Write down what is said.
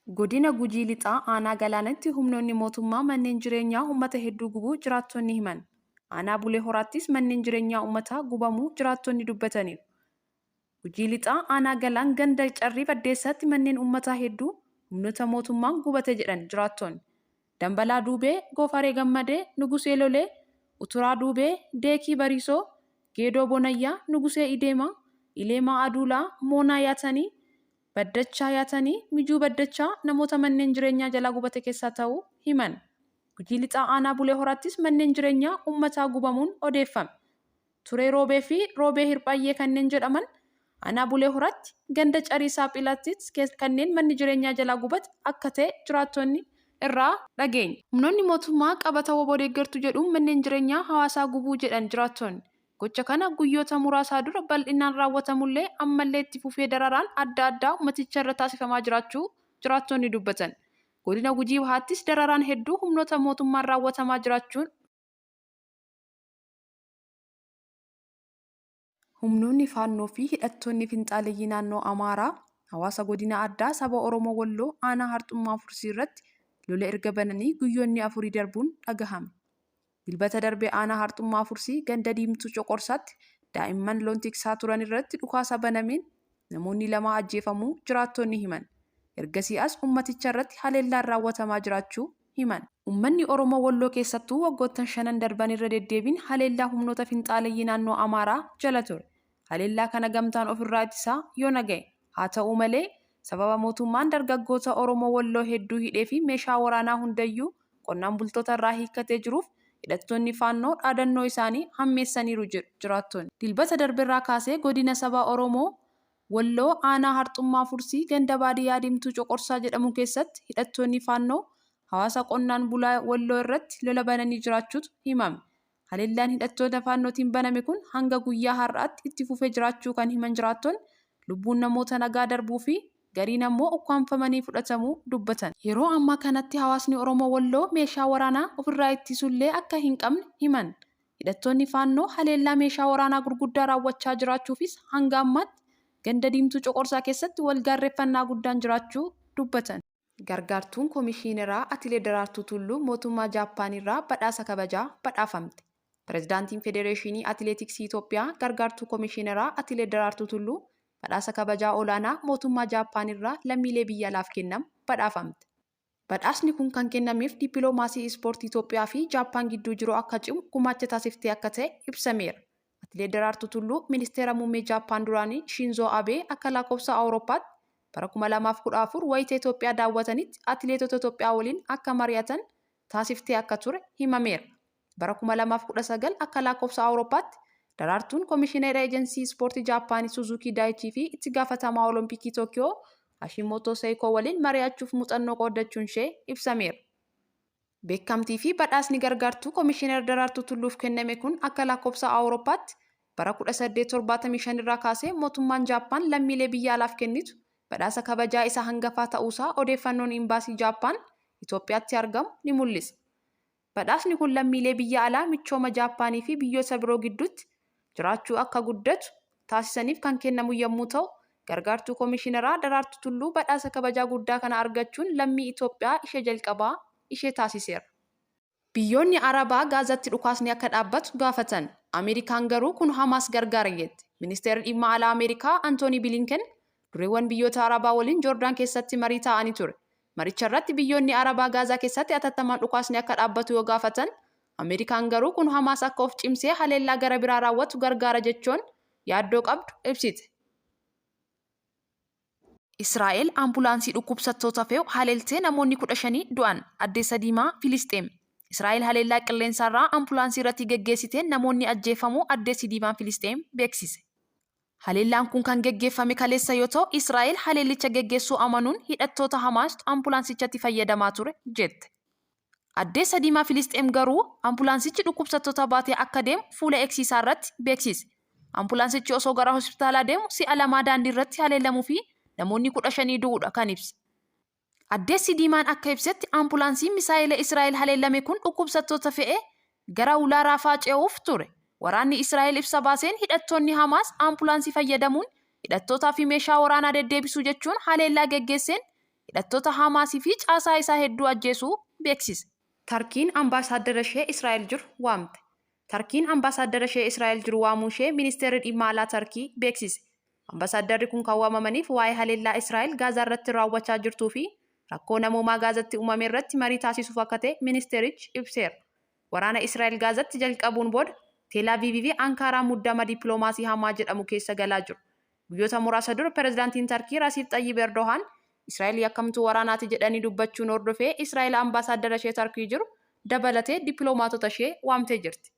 Godina Gujii Lixaa aanaa Galaanatti humnoonni mootummaa manneen jireenyaa uummata hedduu gubuu jiraattonni himan. Aanaa Bulee Horaattis manneen jireenyaa uummataa gubamuu jiraattonni dubbataniiru. Gujii Lixaa aanaa Galaan ganda Carrii Baddeessaatti manneen uummataa hedduu humnoota mootummaan gubate jedhan jiraattonni. Dambalaa Duubee, Goofaree Gammadee, Nugusee Lolee, Uturaa Duubee, Deekii Bariisoo, Geedoo Bonayyaa, Nugusee Ideemaa, Ileemaa Aduulaa, Moonaa Yaatanii, Baddachaa Yaatanii, Mijuu Baddachaa namoota manneen jireenyaa jalaa gubate keessaa ta'uu himan. Gujii Lixaa aanaa Bulee Horaattis manneen jireenyaa uummataa gubamuun odeeffame. Turee Roobee fi Roobee Hirphayyee kanneen jedhaman aanaa Bulee Horaatti ganda Carii Saaphilaattis kanneen manni jireenyaa jalaa gubate akka ta'e jiraattonni irraa dhageenya. Humnoonni mootummaa qabata woboo deeggartu jedhuun manneen jireenyaa hawaasaa gubuu jedhan jiraattonni. Gocha kana guyyoota muraasaa dura bal'inaan raawwatamullee ammallee itti fufee dararaan adda addaa uummaticha irra taasifamaa jiraachuu jiraattonni dubbatan. Godina Gujii Bahaattis dararaan hedduu humnoota mootummaan raawwatamaa jiraachuun humnoonni faannoo fi hidhattoonni finxaaleeyyii naannoo Amaaraa hawaasa godina addaa saba Oromoo Walloo aanaa Harxummaa Fursii irratti lola erga bananii guyyoonni 4 darbuun dhagahame. Dilbata darbee aanaa Harxummaa Fursii ganda Diimtuu Coqorsaatti daa'imman loon tiksaa turan irratti dhukaasa banameen namoonni 2 ajjeefamuu jiraattonni himan. Ergasii as uummaticha irratti haleellaan raawwatamaa jiraachuu himan. Uummanni Oromoo Walloo keessattuu waggoottan 5 darban irra deddeebiin haleellaa humnoota finxaaleeyyii naannoo Amaaraa jala ture. Haleellaa kana gamtaan ofirraa ittisaa yoo naga'e. Haa ta'u malee sababa mootummaan dargaggoota Oromoo Walloo hedduu hidhee fi meeshaa waraanaa hundayyuu qonnaan bultoota irraa hiikkatee jiruuf hidhattoonni faannoo dhaadannoo isaanii hammeessaniiru jiraattonni. Dilbata darbeerraa kaasee godina saba Oromoo Walloo aanaa Harxummaa Fursii ganda baadiyyaa Diimtuu Coqorsaa jedhamu keessatti hidhattoonni faannoo hawaasa qonnaan bulaa Walloo irratti lola bananii jiraachuutu himame. Haleellaan hidhattoota faannootiin baname kun hanga guyyaa har'aatti itti fufee jiraachuu kan himan jiraattonni lubbuun namoota nagaa darbuu fi gariin ammoo ukkaanfamanii fudhatamuu dubbatan. Yeroo ammaa kanatti hawaasni Oromoo Walloo meeshaa waraanaa ofirraa ittisullee akka hin qabne himan. Hidhattoonni faannoo haleellaa meeshaa waraanaa gurguddaa raawwachaa jiraachuufis hanga ammaatti ganda Diimtuu Coqorsaa keessatti walgaarreeffannaa guddaan jiraachuu dubbatan. Gargaartuun Komishineraa Atilee Daraartuu Tulluu mootummaa Jaappaanirraa badhaasa kabajaa badhaafamte. Pireezidaantiin Federeeshinii Atileetiksii Itoophiyaa gargaartuu Komishineraa Atilee Daraartuu Tulluu badhaasa kabajaa olaanaa mootummaa Jaappaanirraa lammiilee biyya alaaf kennamu badhaafamte. Badhaasni kun kan kennameef dippiloomaasii ispoortii Itoophiyaa fi Jaappaan gidduu jiru akka cimu gumaacha taasiftee akka ta'e ibsameera. Atilee Daraartuu Tulluu ministeera muummee Jaappaan duraanii Shinzoo Abee akka lakkoofsa Awurooppaatti bara 2014 wayita Itoophiyaa daawwatanitti atileetota Itoophiyaa waliin akka mari'atan taasiftee akka ture himameera. Bara 2019 akka lakkoofsa Awurooppaatti Daraartuun Komishineera Eejensii Ispoortii Jaappaanii Suzuki Daayichii fi itti gaafatamaa Olompikii Tookiyoo Hashimoto Seikoo waliin mari'achuuf muuxannoo qoodachuun ishee ibsameera. Beekamtii fi badhaasni gargaartuu Komishineera Daraartuu Tulluuf kenname kun akka lakkoofsa Awurooppaatti bara 1875 irraa kaasee mootummaan Jaappaan lammiilee biyya alaaf kennitu badhaasa kabajaa isa hangafaa ta'uusaa odeeffannoon imbaasii Jaappaan Itoophiyaatti argamu ni mul'isa. Badhaasni kun lammiilee biyya alaa michooma Jaappaanii fi biyyoota biroo gidduutti jiraachuu akka guddatu taasisaniif kan kennamu yommuu ta'u, gargaartuu Komishineraa Daraartuu Tulluu badhaasa kabajaa guddaa kana argachuun lammii Itoophiyaa ishee jalqabaa ishee taasiseera. Biyyoonni Arabaa Gaazatti dhukaasni akka dhaabbatu gaafatan. Ameerikaan garuu kun Hamaas gargaara jette. Ministeerri dhimma alaa Ameerikaa Antoonii Bilinken dureewwan biyyoota Arabaa waliin Joordaan keessatti marii taa'anii ture. Maricha irratti biyyoonni Arabaa Gaazaa keessatti atattamaan dhukaasni akka dhaabbatu yoo gaafatan, Ameerikaan garuu kun Hamaas akka of cimsee haleellaa gara biraa raawwatu gargaara jechuun yaaddoo qabdu ibsite. Israa'el ambulaansii dhukkubsattoota fe'u haleeltee namoonni 15 du'an. Addeessa Diimaa Filisxeem. Israa'el haleellaa qilleensaarraa ambulaansii irratti geggeessiteen namoonni ajjeefamuu Addeessi Diimaan Filisxeem beeksise. Haleellaan kun kan geggeeffame kaleessa yoo ta'u, Israa'el haleellicha geggeessuu amanuun hidhattoota Hamaas ambulaansichatti fayyadamaa ture jette. Addeessa Diimaa Filisxeem garuu ambulaansichi dhukkubsattoota baatee akka deemu fuula eegsisaa irratti beeksise. Ambulaansichi osoo gara hospitaalaa deemu si'a lamaa daandii irratti haleellamuu fi namoonni 15 du'uudha kan ibse. Addeessi Diimaan akka ibsetti ambulaansiin misaa'ila Israa'el haleellame kun dhukkubsattoota fe'ee gara ulaa Raafaa ce'uuf ture. Waraanni Israa'el ibsa baaseen hidhattoonni Hamaas ambulaansii fayyadamuun hidhattootaa fi meeshaa waraanaa deddeebisuu jechuun haleellaa geggeesseen hidhattoota Hamaasii fi caasaa isaa hedduu ajjeesuu beeksise. Tarkiin ambaasaaddara ishee Israa'el jiru waamte. Tarkiin ambaasaaddara ishee Israa'el jiru waamuu ishee ministeerri dhimma alaa Tarkii beeksise. Ambaasaadarri kun kan waamamaniif waa'ee haleellaa Israa'el Gaazaa irratti raawwachaa jirtuu fi rakkoo namoomaa Gaazatti uumame irratti marii taasisuuf akka ta'e ministeerichi ibseera. Waraana Israa'el Gaazatti jalqabuun booda Teel Aviivii fi Ankaraa muddama dippiloomaasii hamaa jedhamu keessa galaa jiru. Guyyoota muraasa dura pireezidaantiin Tarkii Rasiib Xayyib Erdohaan Israa'el yakkamtuu waraanaati jedhanii dubbachuun hordofee Israa'el ambaasaaddara ishee Tarkii jiru dabalatee dippiloomaatota ishee waamtee jirti.